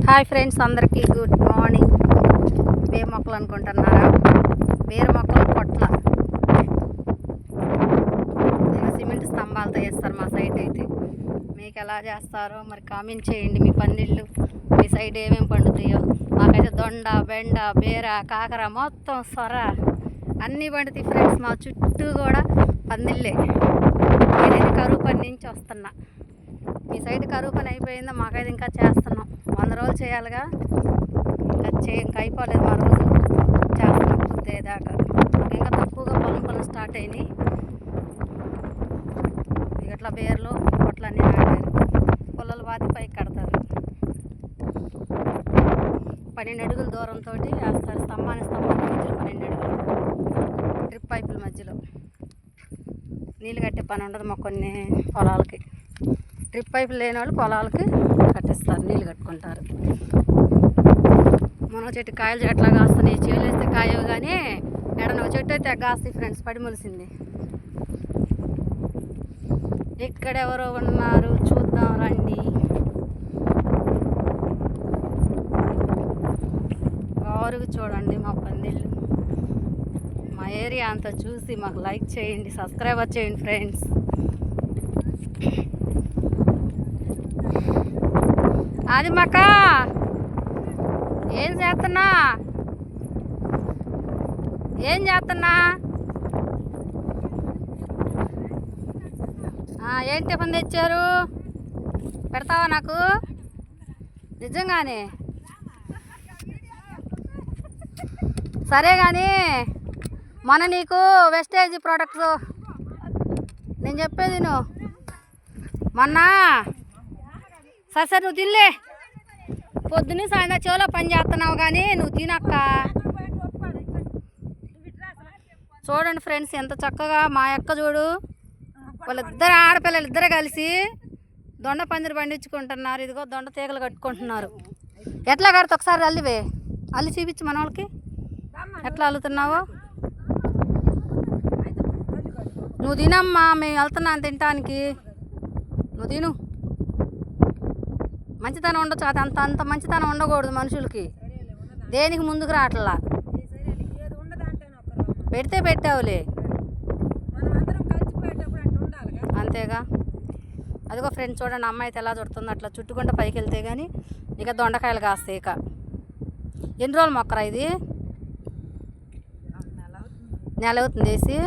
Hi friends, అందరికీ good morning. బీర మొక్కలు అనుకుంటున్నారా? బీర మొక్కలు పొట్ల సిమెంట్ స్తంభాలతో వేస్తారు మా సైడ్. అయితే మీకు ఎలా చేస్తారో మరి కామెంట్ చేయండి. మీ పందిళ్ళు మీ సైడ్ ఏమేమి పండుతాయో. మాకైతే దొండ, బెండ, బీర, కాకర మొత్తం సొర అన్నీ పండుతాయి ఫ్రెండ్స్. మా చుట్టూ కూడా పందిళ్ళే. నేనైతే కరువు పని నుంచి వస్తున్నా. మీ సైడ్ కరువు పని అయిపోయిందా? మాకైతే ఇంకా చేస్తున్నాం. 100 రోజులు చేయాలిగా, ఇంకా అయిపోలేదు. మా రోజులు చేస్తున్నాం పూర్తయ్యేదాకా. మాకు ఇంకా తక్కువగా పొలం పనులు స్టార్ట్ అయినాయి. ఇట్లా బేర్లు పొట్లన్నీ నాటారు. పొలాలు బాతి పైకి కడతారు. 12 అడుగుల దూరంతో వేస్తారు. స్తంభానికి మధ్యలో 12 అడుగులు డ్రిప్ పైపుల మధ్యలో. నీళ్ళు కట్టే పని ఉండదు మాకు కొన్ని పొలాలకి. డ్రిప్ పైపులు లేని వాళ్ళు పొలాలకి కట్టిస్తారు, నీళ్ళు కట్టుకుంటారు. మన చెట్టు కాయలు ఎట్లా కాస్తున్నాయి, చేలు వేస్తే కాయవు కానీ ఎడన చెట్టు అయితే కాస్తాయి ఫ్రెండ్స్. పడి మొలిసింది. ఇక్కడ ఎవరో ఉన్నారు, చూద్దాం రండి. బారుగా చూడండి మా పందిళ్ళు. మా ఏరియా అంతా చూసి మాకు లైక్ చేయండి, సబ్స్క్రైబర్ చేయండి ఫ్రెండ్స్. అది మాక ఏం చేస్తున్నా ఏం టిఫిన్ తెచ్చారు? పెడతావా నాకు? నిజంగానే సరే కానీ మన నీకు వెస్టేజ్ ప్రోడక్ట్స్ నేను చెప్పేది నువ్వు మొన్న సరే నువ్వు తినలే. పొద్దున్న సాయంత్రం చెవులో పని చేస్తున్నావు కానీ నువ్వు తినక్క. చూడండి ఫ్రెండ్స్, ఎంత చక్కగా మా అక్క చూడు, వాళ్ళిద్దరు ఆడపిల్లలు ఇద్దరు కలిసి దొండ పందిరి పండించుకుంటున్నారు. ఇదిగో దొండ తీగలు కట్టుకుంటున్నారు. ఎట్లా కడతా ఒకసారి అల్లి చూపించు మన వాళ్ళకి ఎట్లా అల్లుతున్నావో. నువ్వు తినమ్మా, మేము వెళ్తున్నాను తినటానికి. నువ్వు తిను. మంచితనం ఉండొచ్చు, అది అంత మంచితనం ఉండకూడదు మనుషులకి. దేనికి ముందుకు రావట్లా. పెడితే పెట్టావులే, అంతేగా. అదిగో ఫ్రెండ్స్ చూడండి, అమ్మాయి అయితే ఎలా చుడుతుందో. అట్లా చుట్టుకుంటే పైకి వెళ్తే కానీ ఇక దొండకాయలు కాస్తాయి. ఇక ఎన్ని రోజులు మొక్కరా ఇది? నెల అవుతుంది వేసి.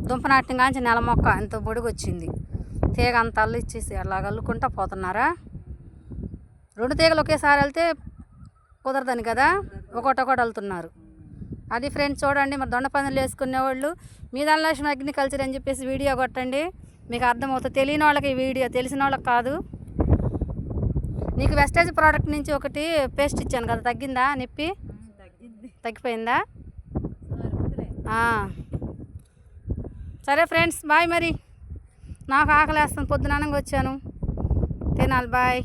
దుంపనాటిని కాంచి నెల మొక్క ఎంత పొడుగు వచ్చింది. తీగ అంత అల్లు ఇచ్చేసి అలా అల్లుకుంటా పోతున్నారా? 2 తీగలు ఒకేసారి వెళ్తే కుదరదని కదా, ఒకటి వెళ్తున్నారు. అది ఫ్రెండ్స్ చూడండి. మరి దొండ పందులు వేసుకునేవాళ్ళు మీ ధనలక్ష్మి అగ్రికల్చర్ అని చెప్పేసి వీడియో కొట్టండి, మీకు అర్థమవుతుంది. తెలియని వాళ్ళకి ఈ వీడియో, తెలిసిన వాళ్ళకి కాదు. నీకు వెస్టేజ్ ప్రోడక్ట్ నుంచి ఒకటి పేస్ట్ ఇచ్చాను కదా, తగ్గిందా నొప్పి? తగ్గిపోయిందా? సరే ఫ్రెండ్స్, బాయ్. మరి నాకు ఆకలేస్తుంది, పొద్దున వచ్చాను, తినాలి. బాయ్.